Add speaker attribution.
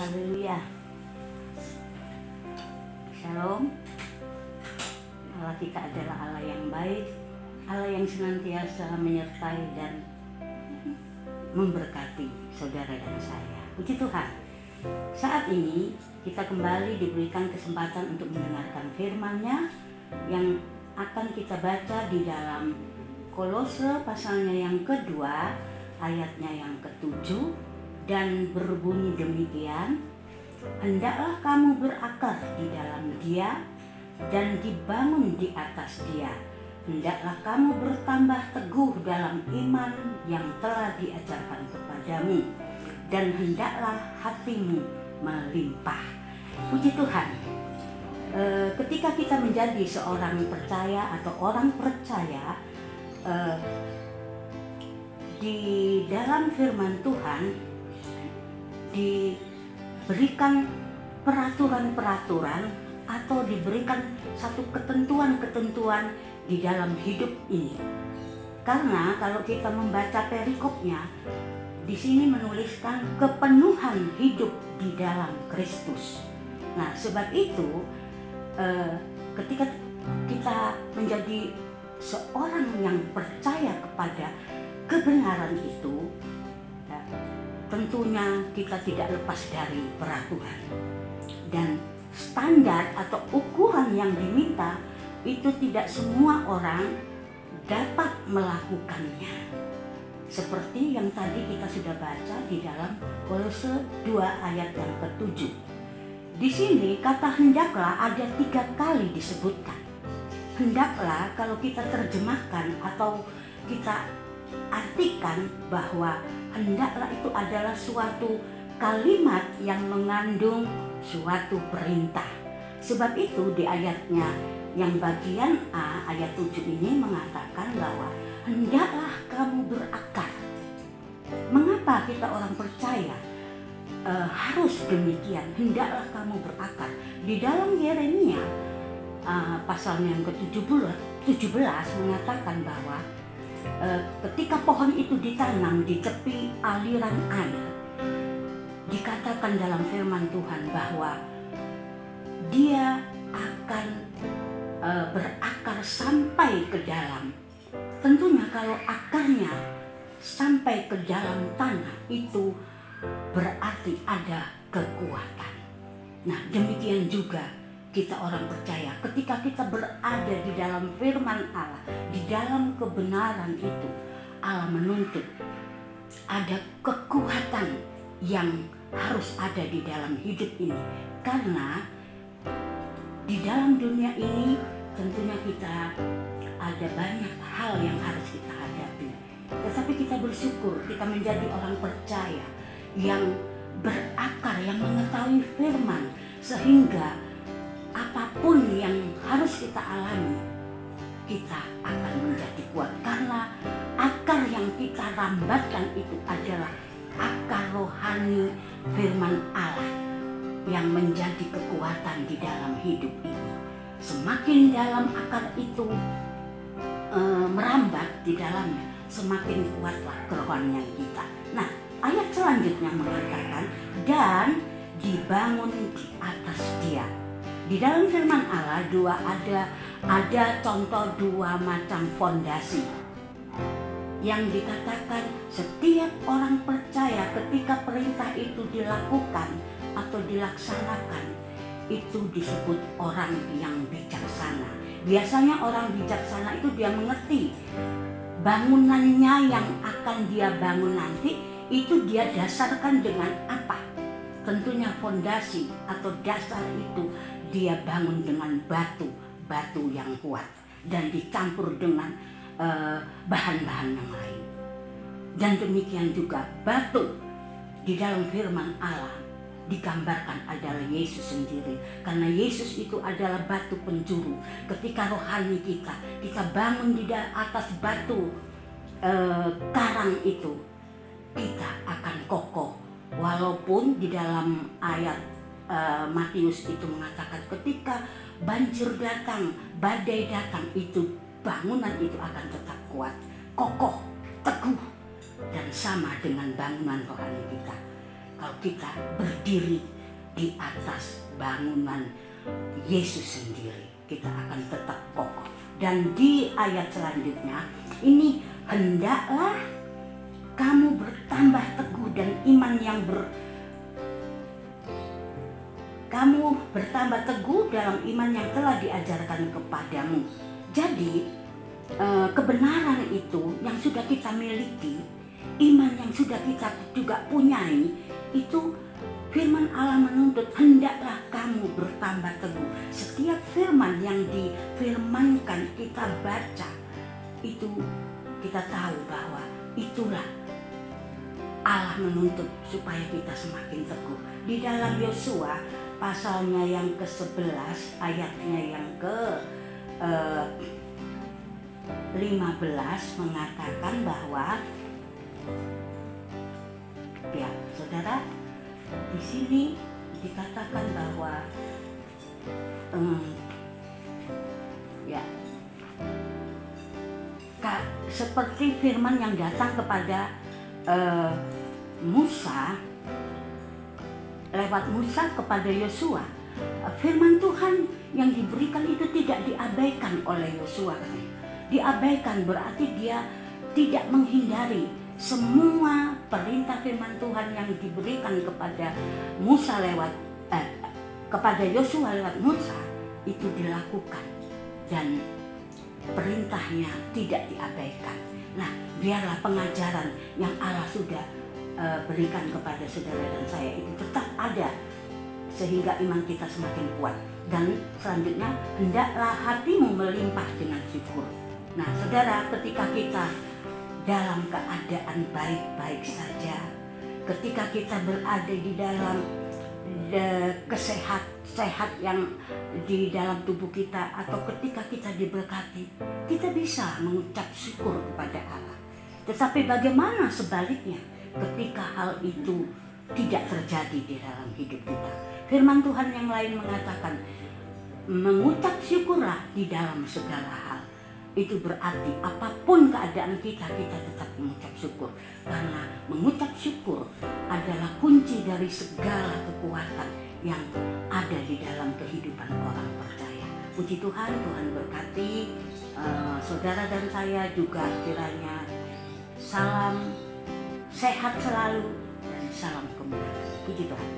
Speaker 1: Haleluya. Shalom. Allah kita adalah Allah yang baik, Allah yang senantiasa menyertai dan memberkati saudara dan saya. Puji Tuhan. Saat ini kita kembali diberikan kesempatan untuk mendengarkan firman-Nya yang akan kita baca di dalam Kolose pasalnya yang kedua, ayatnya yang ke-7, dan berbunyi demikian: hendaklah kamu berakar di dalam Dia dan dibangun di atas Dia. Hendaklah kamu bertambah teguh dalam iman yang telah diajarkan kepadamu, dan hendaklah hatimu melimpah. Puji Tuhan. Ketika kita menjadi seorang percaya atau orang percaya, di dalam firman Tuhan diberikan peraturan-peraturan atau diberikan satu ketentuan-ketentuan di dalam hidup ini. Karena kalau kita membaca perikopnya, di sini menuliskan kepenuhan hidup di dalam Kristus. Nah, sebab itu ketika kita menjadi seorang yang percaya kepada kebenaran itu, tentunya kita tidak lepas dari peraturan. Dan standar atau ukuran yang diminta itu tidak semua orang dapat melakukannya. Seperti yang tadi kita sudah baca di dalam Kolose 2 ayat yang ke-7. Di sini kata hendaklah ada 3 kali disebutkan. Hendaklah kalau kita terjemahkan atau kita artikan bahwa hendaklah itu adalah suatu kalimat yang mengandung suatu perintah. Sebab itu di ayatnya yang bagian A ayat 7 ini mengatakan bahwa hendaklah kamu berakar. Mengapa kita orang percaya harus demikian? Hendaklah kamu berakar. Di dalam Yeremia pasalnya yang ke-17 mengatakan bahwa ketika pohon itu ditanam di tepi aliran air, dikatakan dalam firman Tuhan bahwa dia akan berakar sampai ke dalam. Tentunya kalau akarnya sampai ke dalam tanah itu berarti ada kekuatan. Nah, demikian juga kita orang percaya ketika kita berada di dalam firman Allah, di dalam kebenaran itu, Allah menuntut ada kekuatan yang harus ada di dalam hidup ini. Karena di dalam dunia ini tentunya kita ada banyak hal yang harus kita hadapi. Tetapi kita bersyukur kita menjadi orang percaya yang berakar, yang mengetahui firman, sehingga apapun yang harus kita alami, kita akan menjadi kuat. Karena akar yang kita rambatkan itu adalah akar rohani firman Allah yang menjadi kekuatan di dalam hidup ini. Semakin dalam akar itu merambat di dalamnya, semakin kuatlah kerohanian kita. Nah, ayat selanjutnya mengatakan dan dibangun di atas Dia. Di dalam firman Allah ada contoh 2 macam fondasi yang dikatakan setiap orang percaya ketika perintah itu dilakukan atau dilaksanakan itu disebut orang yang bijaksana. Biasanya orang bijaksana itu dia mengerti bangunannya yang akan dia bangun nanti itu dia dasarkan dengan apa. Tentunya fondasi atau dasar itu dia bangun dengan batu yang kuat dan dicampur dengan bahan-bahan yang lain. Dan demikian juga batu di dalam firman Allah digambarkan adalah Yesus sendiri. Karena Yesus itu adalah batu penjuru. Ketika rohani kita bangun di atas batu karang itu, kita akan kokoh. Walaupun di dalam ayat Matius itu mengatakan ketika banjir datang, badai datang, itu bangunan itu akan tetap kuat, kokoh, teguh, dan sama dengan bangunan rohani kita. kalau kita berdiri di atas bangunan Yesus sendiri, kita akan tetap kokoh. Dan di ayat selanjutnya ini, hendaklah kamu bertambah teguh dan iman yang kamu bertambah teguh dalam iman yang telah diajarkan kepadamu. Jadi kebenaran itu yang sudah kita miliki, iman yang sudah kita juga punyai, itu firman Allah menuntut hendaklah kamu bertambah teguh. Setiap firman yang difirmankan kita baca, itu kita tahu bahwa itulah Allah menuntut supaya kita semakin teguh. Di dalam Yosua pasalnya yang ke-11 ayatnya yang ke-15 mengatakan bahwa, ya saudara, di sini dikatakan bahwa seperti firman yang datang kepada Musa, lewat Musa kepada Yosua, firman Tuhan yang diberikan itu tidak diabaikan oleh Yosua. Diabaikan berarti dia tidak menghindari semua perintah firman Tuhan yang diberikan kepada Musa kepada Yosua lewat Musa, itu dilakukan dan perintahnya tidak diabaikan. Nah, biarlah pengajaran yang Allah sudah berikan kepada saudara dan saya itu tetap ada, sehingga iman kita semakin kuat. Dan selanjutnya, hendaklah hatimu melimpah dengan syukur. Nah, saudara, ketika kita dalam keadaan baik-baik saja, ketika kita berada di dalam sehat yang di dalam tubuh kita, atau ketika kita diberkati, kita bisa mengucap syukur kepada Allah. Tetapi bagaimana sebaliknya ketika hal itu tidak terjadi di dalam hidup kita? Firman Tuhan yang lain mengatakan, mengucap syukurlah di dalam segala hal. Itu berarti apapun keadaan kita tetap mengucap syukur. Karena mengucap syukur adalah kunci dari segala kekuatan yang ada di dalam kehidupan orang percaya. Puji Tuhan, Tuhan berkati saudara dan saya juga, kiranya salam sehat selalu dan salam kemenangan. Puji Tuhan.